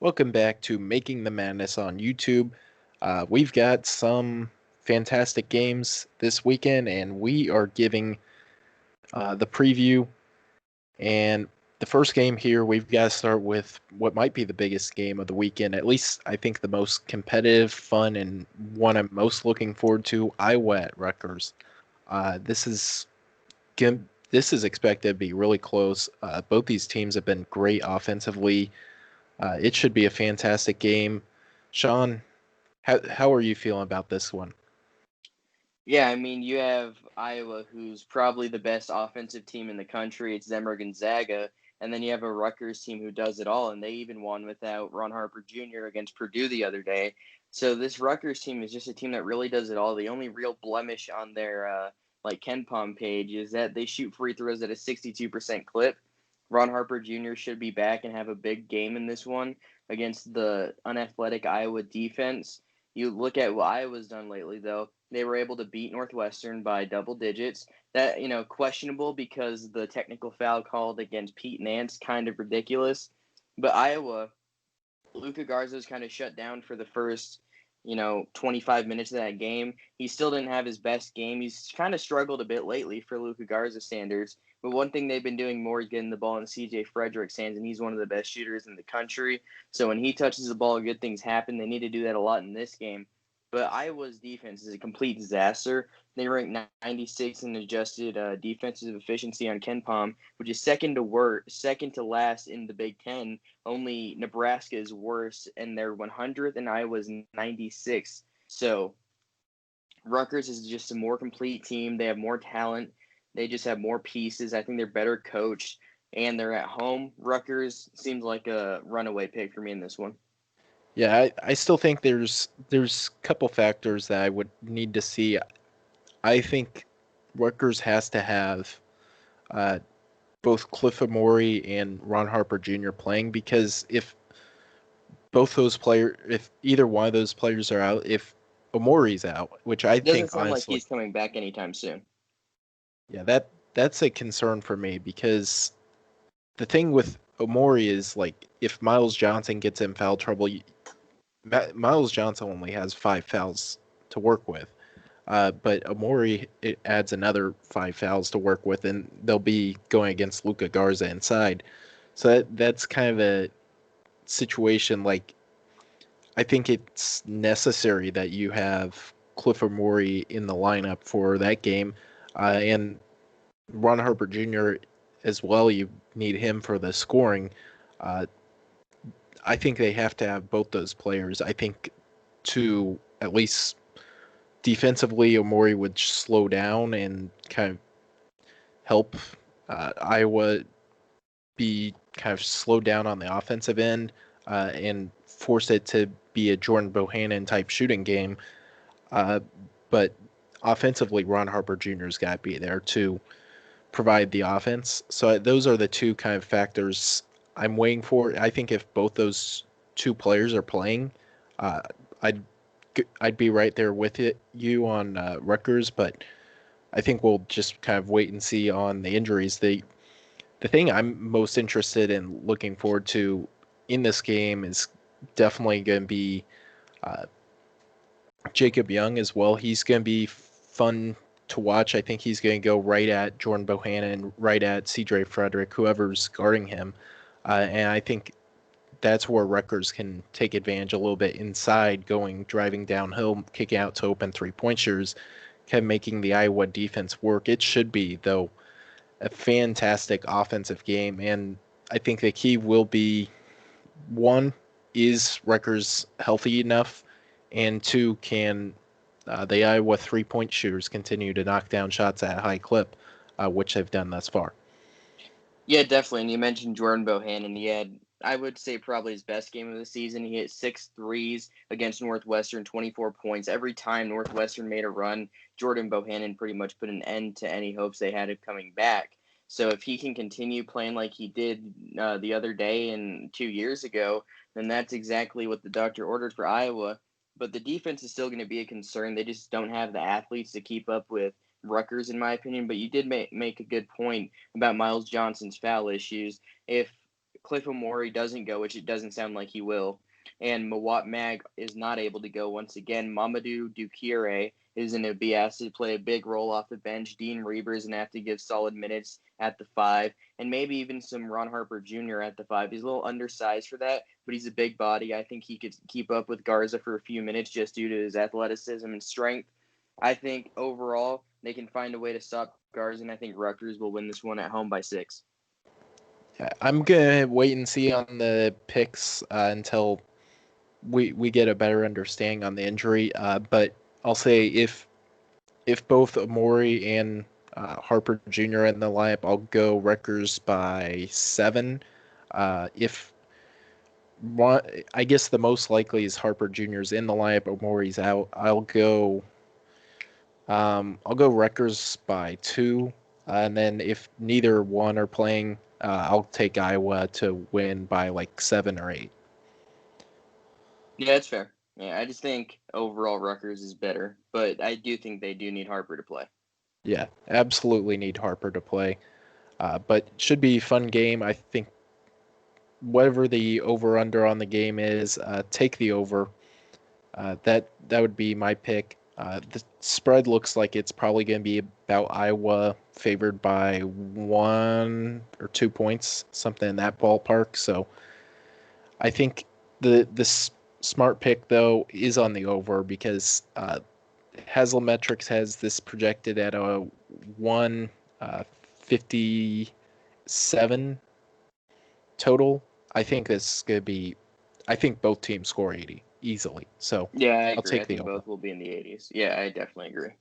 Welcome back to Making the Madness on YouTube. We've got some fantastic games this weekend, and we are giving the preview. And the first game here, we've got to start with what might be the biggest game of the weekend. At least I think the most competitive, fun, and one I'm most looking forward to. Iowa at Rutgers. This is this is expected to be really close. Both these teams have been great offensively. It should be a fantastic game. Sean, how are you feeling about this one? Yeah, I mean, you have Iowa, who's probably the best offensive team in the country. It's them or Gonzaga. And then you have a Rutgers team who does it all, and they even won without Ron Harper Jr. against Purdue the other day. So this Rutgers team is just a team that really does it all. The only real blemish on their KenPom page is that they shoot free throws at a 62% clip. Ron Harper Jr. should be back and have a big game in this one against the unathletic Iowa defense. You look at what Iowa's done lately, though. They were able to beat Northwestern by double digits. That, questionable because the technical foul called against Pete Nance, kind of ridiculous. But Iowa, Luka Garza's kind of shut down for the first, 25 minutes of that game. He still didn't have his best game. He's kind of struggled a bit lately for Luka Garza standards. But one thing they've been doing more is getting the ball in CJ Frederick's hands, and he's one of the best shooters in the country. So when he touches the ball, good things happen. They need to do that a lot in this game. But Iowa's defense is a complete disaster. They rank 96 in adjusted defensive efficiency on KenPom, which is second to last in the Big Ten. Only Nebraska is worse, and they're 100th, and Iowa's 96. So Rutgers is just a more complete team. They have more talent. They just have more pieces. I think they're better coached, and they're at home. Rutgers seems like a runaway pick for me in this one. Yeah, I still think there's a couple factors that I would need to see. I think Rutgers has to have uh, both Cliff Amori and Ron Harper Jr. playing because if either one of those players are out, if Amori's out, which I Doesn't think sound like honestly, he's coming back anytime soon. yeah, that's a concern for me because the thing with Omori is like if Miles Johnson gets in foul trouble, Miles Johnson only has 5 fouls to work with. But Omori it adds another 5 fouls to work with, and they'll be going against Luca Garza inside. So that's kind of a situation. Like I think it's necessary that you have Cliff Omori in the lineup for that game, and Ron Harper Jr. as well. You need him for the scoring. Uh, I think they have to have both those players. I think to at least defensively, Omori would slow down and kind of help Iowa be kind of slowed down on the offensive end and force it to be a Jordan Bohannon type shooting game. Uh, but offensively, Ron Harper Jr.'s got to be there to provide the offense. So those are the two kind of factors I'm waiting for. I think if both those two players are playing, uh, I'd I'd be right there with you on Rutgers, but I think we'll just kind of wait and see on the injuries. The thing I'm most interested in looking forward to in this game is definitely going to be uh, Jacob Young as well. He's going to be fun to watch. I think he's going to go right at Jordan Bohannon, right at CJ Frederick, whoever's guarding him. And I think that's where Rutgers can take advantage a little bit inside, driving downhill, kicking out to open 3-point shooters, kind of making the Iowa defense work. It should be, though, a fantastic offensive game. And I think the key will be one, is Rutgers healthy enough? And two, can the Iowa 3-point shooters continue to knock down shots at a high clip, which they've done thus far? Yeah, definitely. And you mentioned Jordan Bohannon. He had, I would say, probably his best game of the season. He hit 6 threes against Northwestern, 24 points. Every time Northwestern made a run, Jordan Bohannon pretty much put an end to any hopes they had of coming back. So if he can continue playing like he did the other day and 2 years ago, then that's exactly what the doctor ordered for Iowa. But the defense is still going to be a concern. They just don't have the athletes to keep up with Rutgers, in my opinion. But you did make a good point about Miles Johnson's foul issues. If Cliff Omori doesn't go, which it doesn't sound like he will, and Mawat Mag is not able to go once again, Mamadou Dukire is going to be asked to play a big role off the bench. Dean Reber is going to have to give solid minutes at the 5, and maybe even some Ron Harper Jr. at the 5. He's a little undersized for that, but he's a big body. I think he could keep up with Garza for a few minutes just due to his athleticism and strength. I think overall they can find a way to stop Garza, and I think Rutgers will win this one at home by 6. Yeah, I'm gonna wait and see on the picks until we get a better understanding on the injury. But I'll say if both Amori and Harper Jr. in the lineup, I'll go Rutgers by 7. If one, I guess the most likely is Harper Jr.'s in the lineup, Amori's out. I'll go Rutgers by 2, and then if neither one are playing, I'll take Iowa to win by like 7 or 8. Yeah, that's fair. Yeah, I just think overall Rutgers is better, but I do think they do need Harper to play. Yeah, absolutely need Harper to play. But should be a fun game. I think whatever the over under on the game is, take the over. That would be my pick. The spread looks like it's probably going to be about Iowa favored by 1 or 2 points, something in that ballpark. So I think the smart pick though is on the over because Haslametrics has this projected at a 157 total. I think this is going to be. I think both teams score 80 easily. So Yeah, I I'll agree. I take the think over. both will be in the 80s. Yeah, I definitely agree.